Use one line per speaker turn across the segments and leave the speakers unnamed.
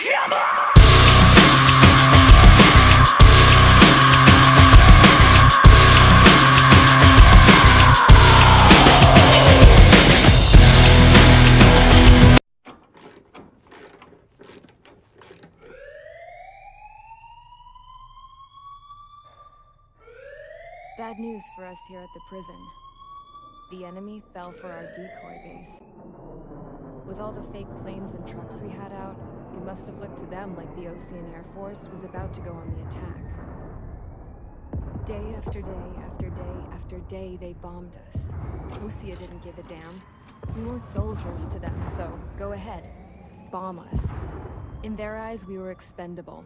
Bad news for us here at the prison. The enemy fell for our decoy base. With all the fake planes and trucks we had out, it must have looked to them like the Ocean Air Force was about to go on the attack. Day after day after day after day, they bombed us. Osea didn't give a damn. We weren't soldiers to them, so go ahead. Bomb us. In their eyes, we were expendable.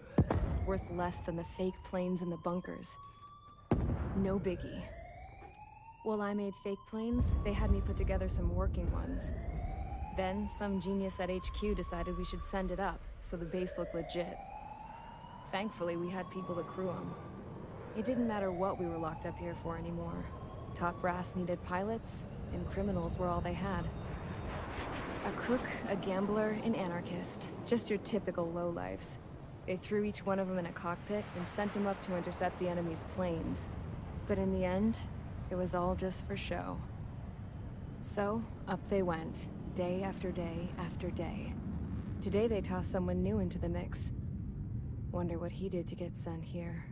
Worth less than the fake planes in the bunkers. No biggie. While I made fake planes, they had me put together some working ones. Then, some genius at HQ decided we should send it up, so the base looked legit. Thankfully, we had people to crew them. It didn't matter what we were locked up here for anymore. Top brass needed pilots, and criminals were all they had. A crook, a gambler, an anarchist. Just your typical lowlifes. They threw each one of them in a cockpit and sent them up to intercept the enemy's planes. But in the end, it was all just for show. So, up they went, day after day after day. Today they tossed someone new into the mix. Wonder what he did to get sent here.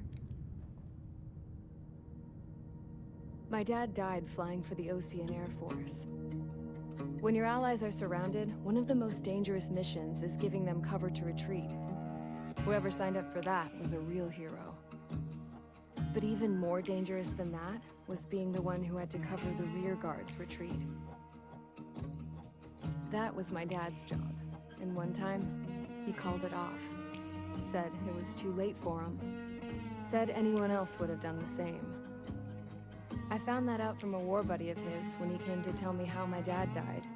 My dad died flying for the Ocean Air Force. When your allies are surrounded, one of the most dangerous missions is giving them cover to retreat. Whoever signed up for that was a real hero. But even more dangerous than that was being the one who had to cover the rear guard's retreat. That was my dad's job, and one time, he called it off. Said it was too late for him. Said anyone else would have done the same. I found that out from a war buddy of his when he came to tell me how my dad died.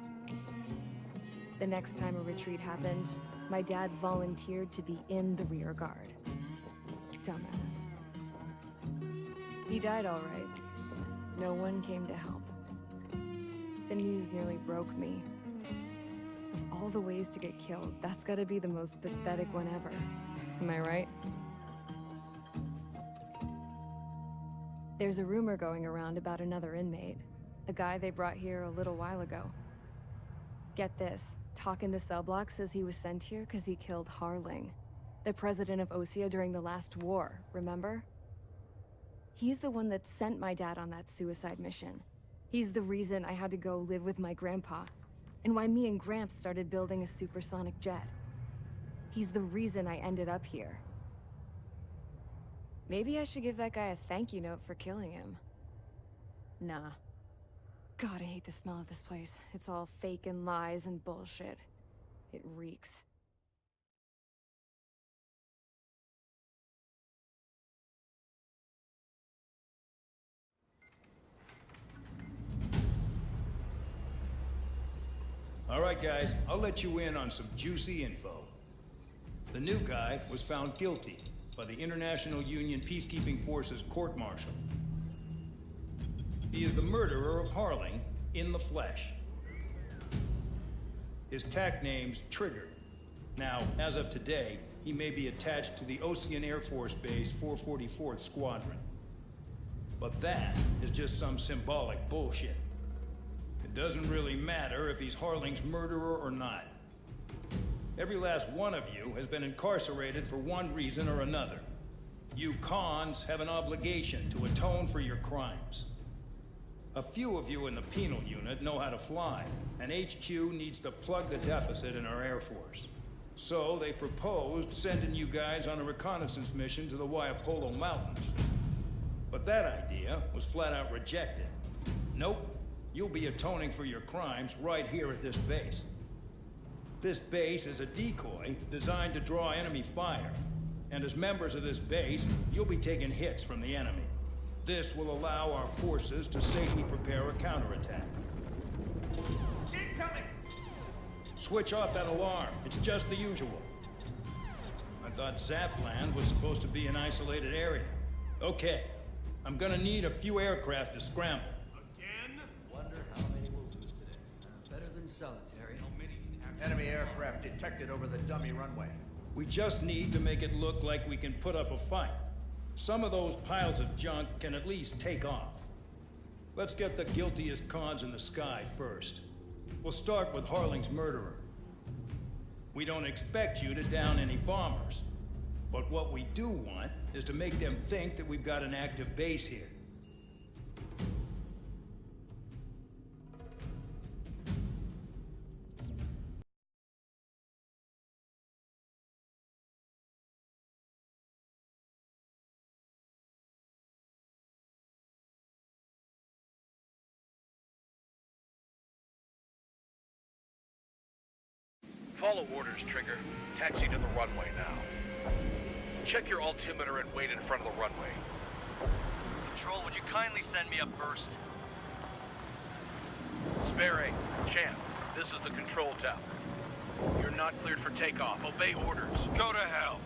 The next time a retreat happened, my dad volunteered to be in the rear guard. Dumbass. He died all right. No one came to help. The news nearly broke me. Of all the ways to get killed, that's gotta be the most pathetic one ever. Am I right? There's a rumor going around about another inmate. A guy they brought here a little while ago. Get this, talk in the cell block says he was sent here because he killed Harling, the president of Osea during the last war, remember? He's the one that sent my dad on that suicide mission. He's the reason I had to go live with my grandpa, and why me and Gramps started building a supersonic jet. He's the reason I ended up here. Maybe I should give that guy a thank you note for killing him. Nah. God, I hate the smell of this place. It's all fake and lies and bullshit. It reeks.
All right, guys, I'll let you in on some juicy info. The new guy was found guilty by the International Union Peacekeeping Forces court-martial. He is the murderer of Harling in the flesh. His TAC name's Trigger. Now, as of today, he may be attached to the Ocean Air Force Base 444th Squadron. But that is just some symbolic bullshit. It doesn't really matter if he's Harling's murderer or not. Every last one of you has been incarcerated for one reason or another. You cons have an obligation to atone for your crimes. A few of you in the penal unit know how to fly, and HQ needs to plug the deficit in our Air Force. So they proposed sending you guys on a reconnaissance mission to the Waiapolo Mountains. But that idea was flat out rejected. Nope. You'll be atoning for your crimes right here at this base. This base is a decoy designed to draw enemy fire. And as members of this base, you'll be taking hits from the enemy. This will allow our forces to safely prepare a counterattack.
Incoming!
Switch off that alarm. It's just the usual. I thought Zapland was supposed to be an isolated area. Okay, I'm gonna need a few aircraft to scramble.
Wonder how many we'll lose today.
Better than solitary.
How many can actually... Enemy aircraft detected over the dummy runway.
We just need to make it look like we can put up a fight. Some of those piles of junk can at least take off. Let's get the guiltiest cons in the sky first. We'll start with Harling's murderer. We don't expect you to down any bombers. But what we do want is to make them think that we've got an active base here.
Follow orders, Trigger. Taxi to the runway now. Check your altimeter and wait in front of the runway.
Control, would you kindly send me up first?
Spare A, Champ, this is the control tower. You're not cleared for takeoff. Obey orders.
Go to hell.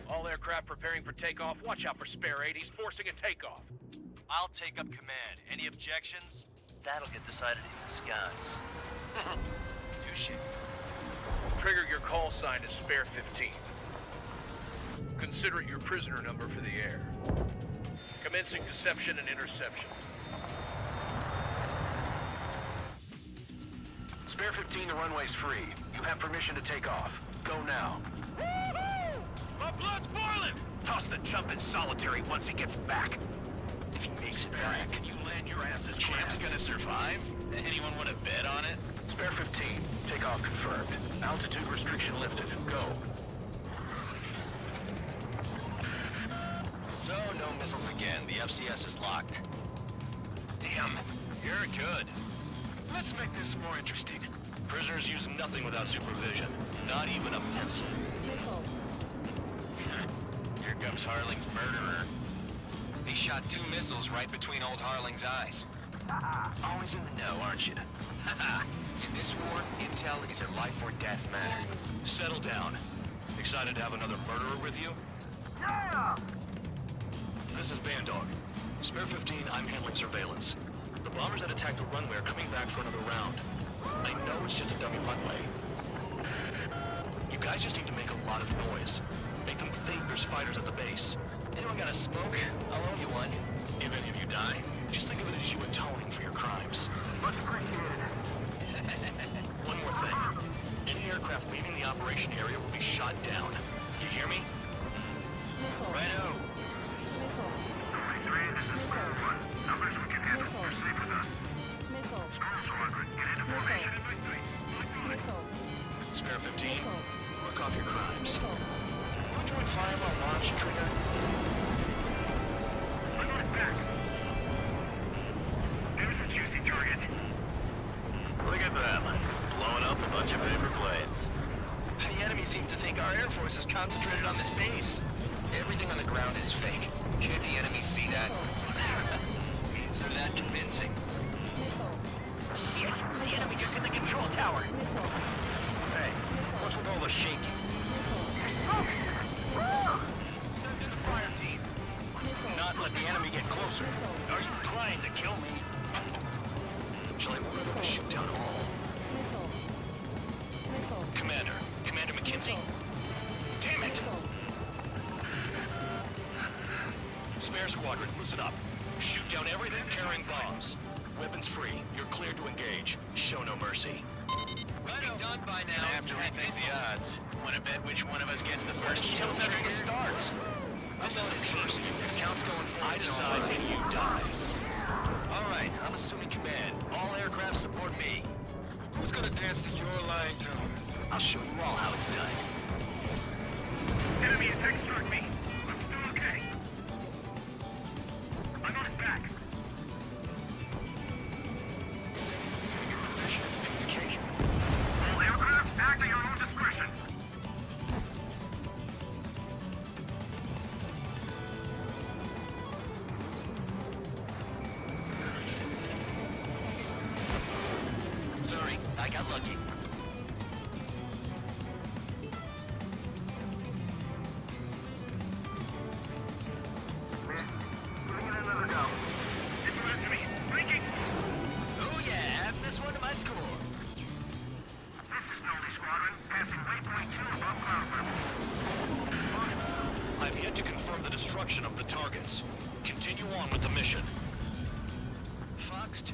All aircraft preparing for takeoff. Watch out for Spare 8. He's forcing a takeoff.
I'll take up command. Any objections? That'll get decided in the skies. Touche.
Trigger, your call sign is Spare 15. Consider it your prisoner number for the air. Commencing deception and interception. Spare 15, the runway's free. You have permission to take off. Go now.
My blood's boiling!
Toss the chump in solitary once he gets back.
If he makes it
Spare
back,
8, can you land your asses
Champ's
flat?
gonna survive? Anyone want to bet on it?
Spare 15, takeoff confirmed. Altitude restriction lifted. Go.
So, no missiles again. The FCS is locked. Damn, you're good. Let's make this more interesting.
Prisoners use nothing without supervision, not even a pencil.
Here comes Harling's murderer. He shot 2 missiles right between old Harling's eyes. Always in the know, aren't you? In this war, intel is a life or death matter.
Settle down. Excited to have another murderer with you?
Yeah!
This is Bandog. Spare 15, I'm handling surveillance. The bombers that attacked the runway are coming back for another round. I know it's just a dummy runway. You guys just need to make a lot of noise. Make them think there's fighters at the base.
Anyone got a smoke? I'll owe you one.
If any of you die, just think of it as you atoning for your crimes.
Much appreciated.
One more thing. Any aircraft leaving the operation area will be shot down. You hear me?
Righto.
3, this is Small 1. Numbers we can handle. Proceed with us. Small Squadron, get into formation in my 3.
Spare 15, work off your crimes.
Want to join Fireball launch, Trigger?
I'm on it back. There's a juicy target.
Look at that, blowing up a bunch of paper planes. The enemy seems to think our Air Force is concentrated on this base. Everything on the ground is fake. Can't the enemy see that? Means they're that convincing.
Yes, the enemy just hit the control tower. Hey, what's with all the shaking? Send in the fire team. Not let the enemy get closer. Are you trying to kill me?
Shall I order them to shoot down all? Commander McKenzie? Damn it! Spare Squadron, listen up. Shoot down everything carrying bombs. Weapons free. You're cleared to engage. Show no mercy.
We'll be done by now. I have to rethink the odds. Want to bet which one of us gets the first kill after it starts?
This is the first.
Count's going forward.
I decide and you die.
All right, I'm assuming command. All aircraft support me. Who's gonna dance to your line tune? I'll show you all how it's done.
Enemy attack struck me. I'm still okay. I'm on it back.
Your position is a piece of cake.
All aircraft, act at your own discretion.
Sorry, I got lucky.
Reported to confirm the destruction of the targets. Continue on with the mission.
Fox 2.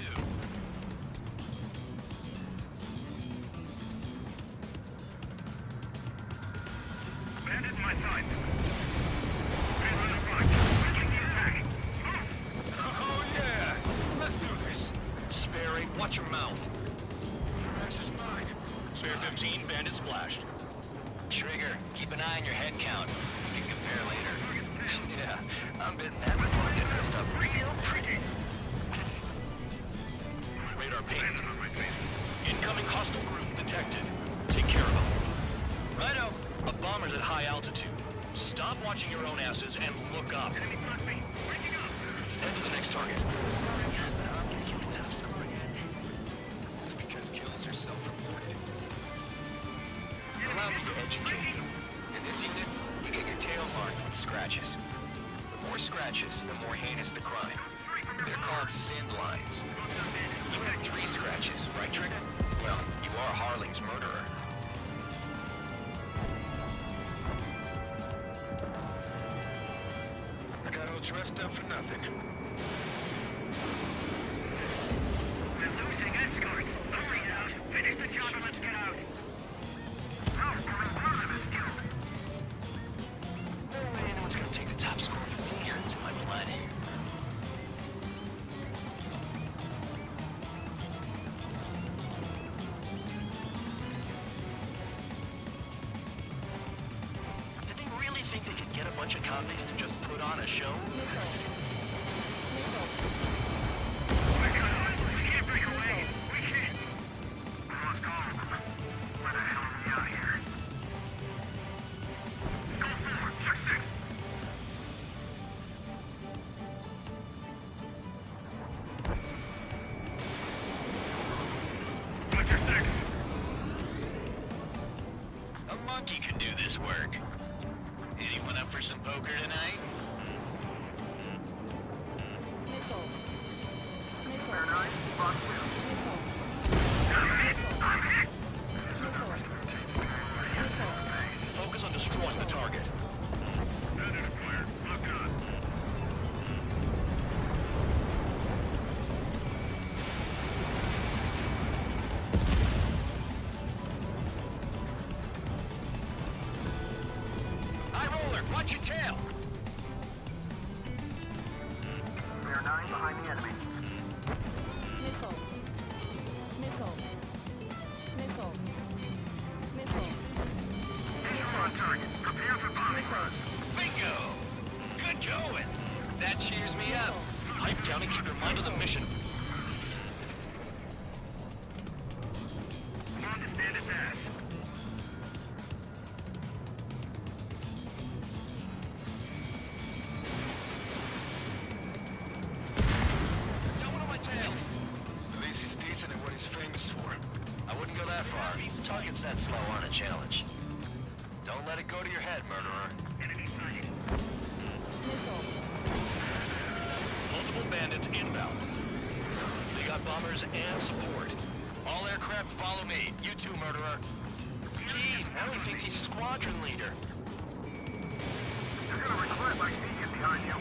Bandit in my sight. Red on the right. Making the attack.
Oh yeah! Let's do this.
Spare 8, watch your mouth.
The rest is mine.
Spare 15, bandit splashed.
Trigger, keep an eye on your head count. We can compare later. Yeah, I'm betting that before I get dressed up real pretty.
Radar pinged. Incoming hostile group detected. Take care of them.
Righto.
A bomber's at high altitude. Stop watching your own asses and look up.
Enemy got me. Breaking up.
Head to the next target.
Sorry, but I'm gonna give you a tough score again. Because kills are self-reported. Allow me to educate you. In this unit, you get your tail marked with scratches. The more scratches, the more heinous the crime. They're called sin lines. You had 3 scratches, right, Trigger? Well, you are Harling's murderer.
I got all dressed up for nothing.
We're losing escorts. Hurry now. Finish the job and let's get out. Oh, one of us killed.
No way anyone's gonna take the top score from me here. It's in my blood. Did they really think they could get a bunch of convicts to just put on a show?
We can't break away. We can't. We must go. Where the hell are we out here? Go forward. Check 6. Watch your 6.
A monkey can do this work. Anyone up for some poker tonight?
Fair 9. Box 2. I'm hit.
Focus on destroying the target.
Bandit acquired. Lock on.
High roller, watch your tail!
Fair 9 behind the enemy. Visual on target. Prepare for bombing run.
Bingo! Good going! That cheers me up.
Pipe down and keep your mind on the mission.
On to Bandit's ass.
Got one on my tail.
At least he's decent at what he's famous for.
I wouldn't go that far. Targets that slow aren't a challenge. Don't let it go to your head, murderer.
Enemy sighted.
Multiple bandits inbound. They got bombers and support.
All aircraft follow me. You too, murderer. Jeez, now he thinks he's squadron leader.
You're gonna regret my sneaking behind you.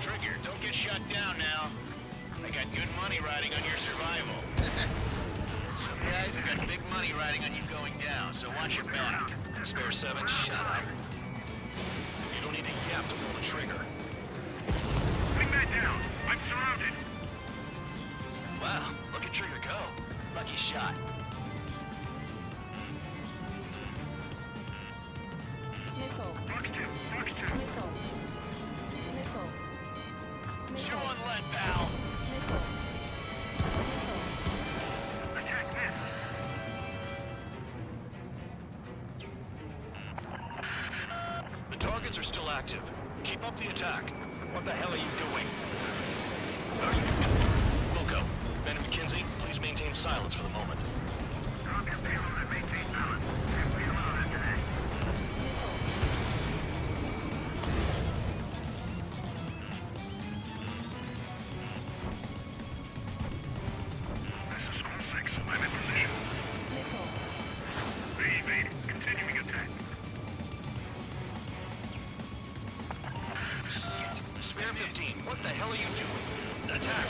Trigger, don't get shut down now. I got good money riding on your survival. Some guys have got big money riding on you going down, so watch your back.
Spare 7, shut up. You don't need a yap to pull the trigger.
Bring that down. I'm surrounded.
Wow, look at Trigger go. Lucky shot.
Box 2. Box 2.
Chew on lead, pal.
Attack missed.
The targets are still active. Keep up the attack.
What the hell are you doing?
Wilco, Ben and McKenzie, please maintain silence for the moment.
Drop your payload and maintain balance. We allow that today. This is all 6. I'm in position. Evade. Continuing attack.
What the hell are you doing? Attack!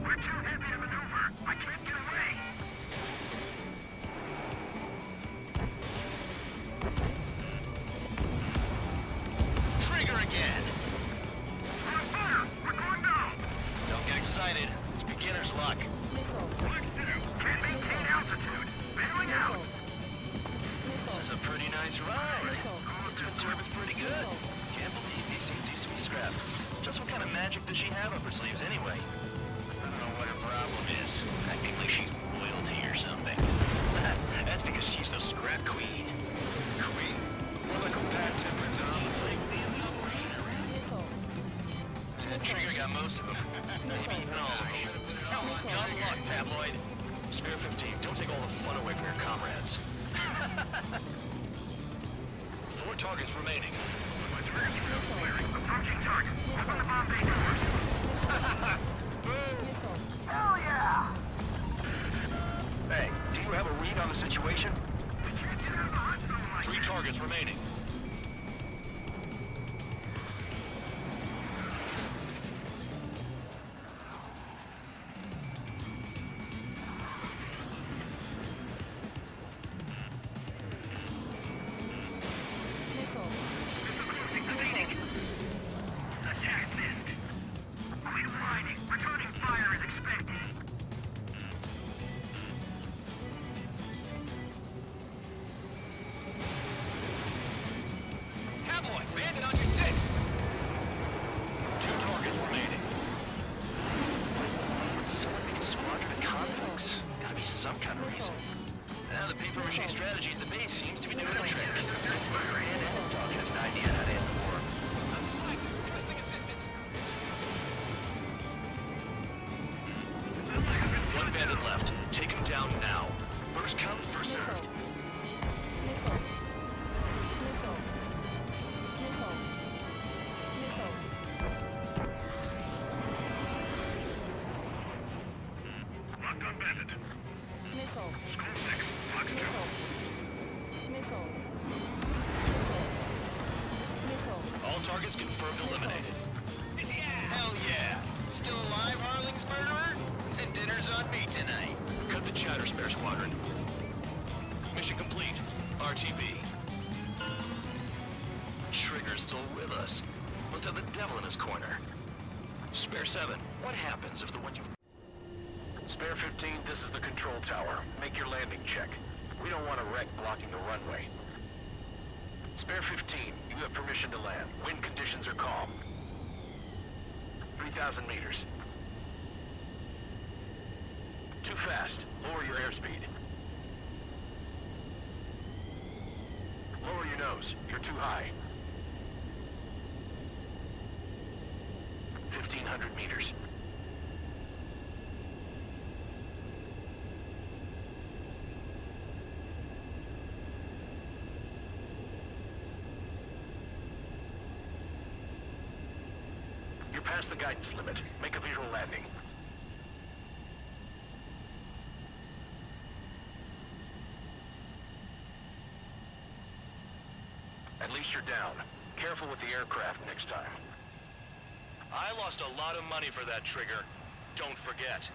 We're too heavy to maneuver. I can't get away.
Trigger again!
On fire! We're going down!
Don't get excited. It's beginner's luck.
Can't maintain altitude. Bailing out.
This is a pretty nice ride. Food service pretty good. Can't believe these seats used to be scrapped. Just what kind of magic does she have up her sleeves anyway? I don't know what her problem is. Acting like she's royalty or something. That's because she's the scrap queen. Queen? More like a bad tempered zombie. That Trigger got most of them. Maybe even all of them. That was dumb luck, tabloid.
Spare 15, don't take all the fun away from your comrades. 4 targets remaining.
Approaching target. Open the bomb bay doors. Hell yeah!
Hey, do you have a read on the situation?
3 targets remaining.
Attack missed. Realigning. Returning fire as expected.
Tabloid, bandit on your 6!
2 targets remaining.
Someone make a squadron of convicts. Gotta be some kind of reason. Now the paper-mache strategy at the base seems to be doing a trick. This murderer and his dog has an idea how to end the war. Requesting assistance.
1 bandit left. Take him down now.
First come, first served.
Locked on bandit. Score 6. Fox 2.
All targets confirmed eliminated.
Hell yeah! Still alive, Harling's murderer? And dinner's on me tonight.
Cut the chatter, Spare Squadron. Mission complete. RTB. Trigger's still with us. Must have the devil in his corner. Spare 7, what happens if the one you've...
Spare 15, this is the control tower. Make your landing check. We don't want a wreck blocking the runway. Spare 15, you have permission to land. Wind conditions are calm. 3,000 meters. Too fast. Lower your airspeed. Lower your nose. You're too high. 1,500 meters. You're past the guidance limit. Make a visual landing. At least you're down. Careful with the aircraft next time.
I lost a lot of money for that Trigger. Don't forget.